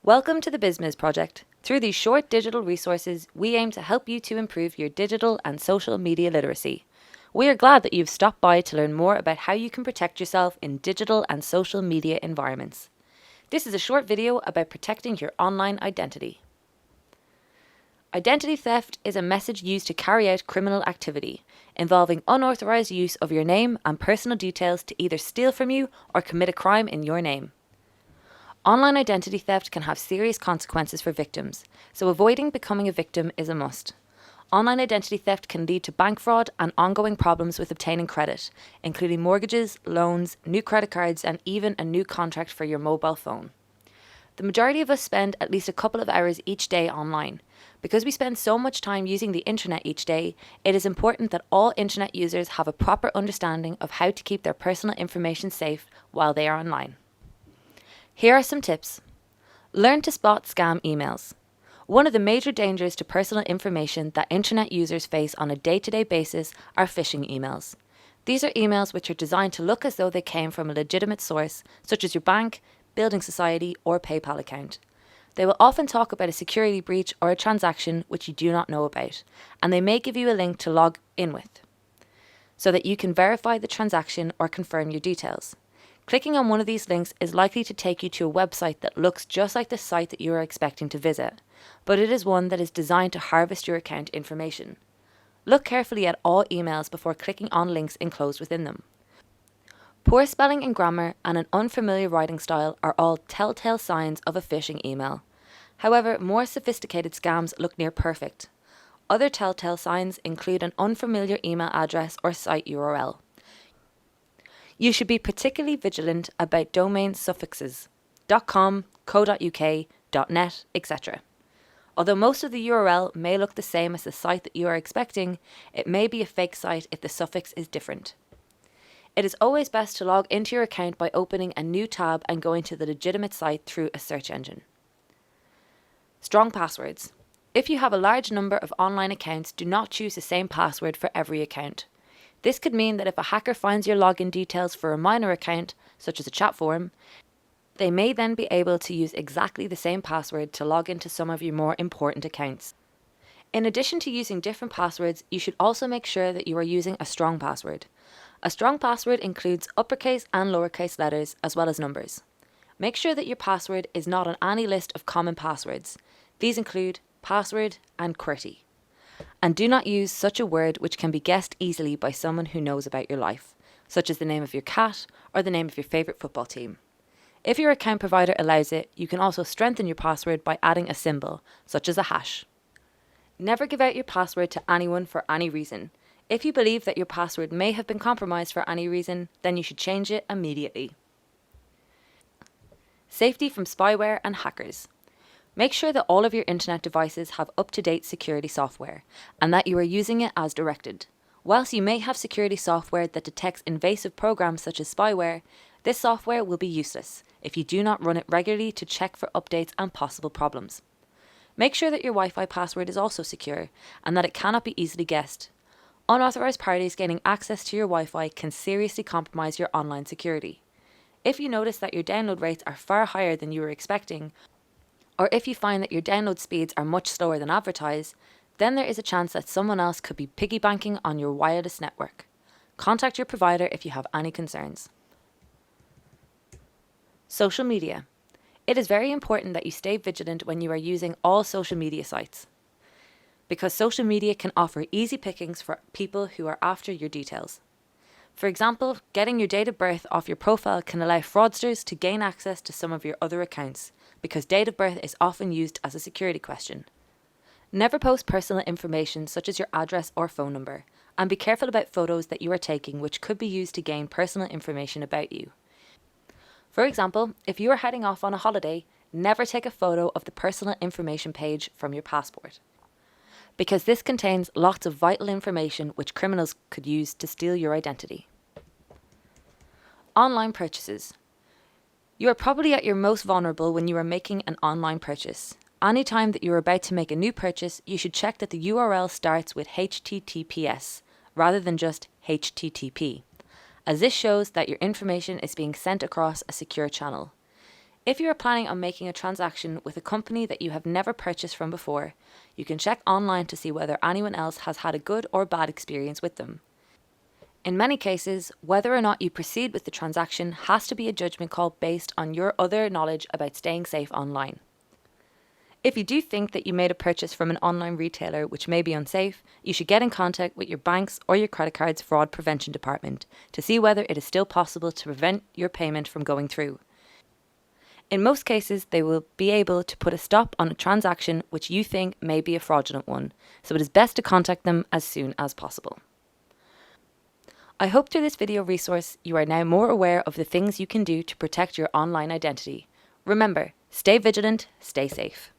Welcome to the BizMiz project. Through these short digital resources, we aim to help you to improve your digital and social media literacy. We are glad that you've stopped by to learn more about how you can protect yourself in digital and social media environments. This is a short video about protecting your online identity. Identity theft is a message used to carry out criminal activity, involving unauthorized use of your name and personal details to either steal from you or commit a crime in your name. Online identity theft can have serious consequences for victims, so avoiding becoming a victim is a must. Online identity theft can lead to bank fraud and ongoing problems with obtaining credit, including mortgages, loans, new credit cards, and even a new contract for your mobile phone. The majority of us spend at least a couple of hours each day online. Because we spend so much time using the internet each day, it is important that all internet users have a proper understanding of how to keep their personal information safe while they are online. Here are some tips. Learn to spot scam emails. One of the major dangers to personal information that internet users face on a day-to-day basis are phishing emails. These are emails which are designed to look as though they came from a legitimate source, such as your bank, building society, or PayPal account. They will often talk about a security breach or a transaction which you do not know about, and they may give you a link to log in with, so that you can verify the transaction or confirm your details. Clicking on one of these links is likely to take you to a website that looks just like the site that you are expecting to visit, but it is one that is designed to harvest your account information. Look carefully at all emails before clicking on links enclosed within them. Poor spelling and grammar and an unfamiliar writing style are all telltale signs of a phishing email. However, more sophisticated scams look near perfect. Other telltale signs include an unfamiliar email address or site URL. You should be particularly vigilant about domain suffixes .com, .co.uk, .net, etc. Although most of the URL may look the same as the site that you are expecting, it may be a fake site if the suffix is different. It is always best to log into your account by opening a new tab and going to the legitimate site through a search engine. Strong passwords. If you have a large number of online accounts, do not choose the same password for every account. This could mean that if a hacker finds your login details for a minor account, such as a chat forum, they may then be able to use exactly the same password to log into some of your more important accounts. In addition to using different passwords, you should also make sure that you are using a strong password. A strong password includes uppercase and lowercase letters as well as numbers. Make sure that your password is not on any list of common passwords. These include password and QWERTY. And do not use such a word which can be guessed easily by someone who knows about your life, such as the name of your cat or the name of your favourite football team. If your account provider allows it, you can also strengthen your password by adding a symbol, such as a hash. Never give out your password to anyone for any reason. If you believe that your password may have been compromised for any reason, then you should change it immediately. Safety from spyware and hackers. Make sure that all of your internet devices have up-to-date security software and that you are using it as directed. Whilst you may have security software that detects invasive programs such as spyware, this software will be useless if you do not run it regularly to check for updates and possible problems. Make sure that your Wi-Fi password is also secure and that it cannot be easily guessed. Unauthorized parties gaining access to your Wi-Fi can seriously compromise your online security. If you notice that your download rates are far higher than you were expecting, or if you find that your download speeds are much slower than advertised, then there is a chance that someone else could be piggy banking on your wireless network. Contact your provider if you have any concerns. Social media. It is very important that you stay vigilant when you are using all social media sites, because social media can offer easy pickings for people who are after your details. For example, getting your date of birth off your profile can allow fraudsters to gain access to some of your other accounts, because date of birth is often used as a security question. Never post personal information such as your address or phone number, and be careful about photos that you are taking which could be used to gain personal information about you. For example, if you are heading off on a holiday, never take a photo of the personal information page from your passport, because this contains lots of vital information which criminals could use to steal your identity. Online purchases. You are probably at your most vulnerable when you are making an online purchase. Anytime that you are about to make a new purchase, you should check that the URL starts with HTTPS rather than just HTTP, as this shows that your information is being sent across a secure channel. If you are planning on making a transaction with a company that you have never purchased from before, you can check online to see whether anyone else has had a good or bad experience with them. In many cases, whether or not you proceed with the transaction has to be a judgment call based on your other knowledge about staying safe online. If you do think that you made a purchase from an online retailer which may be unsafe, you should get in contact with your bank's or your credit card's fraud prevention department to see whether it is still possible to prevent your payment from going through. In most cases, they will be able to put a stop on a transaction which you think may be a fraudulent one, so it is best to contact them as soon as possible. I hope through this video resource you are now more aware of the things you can do to protect your online identity. Remember, stay vigilant, stay safe.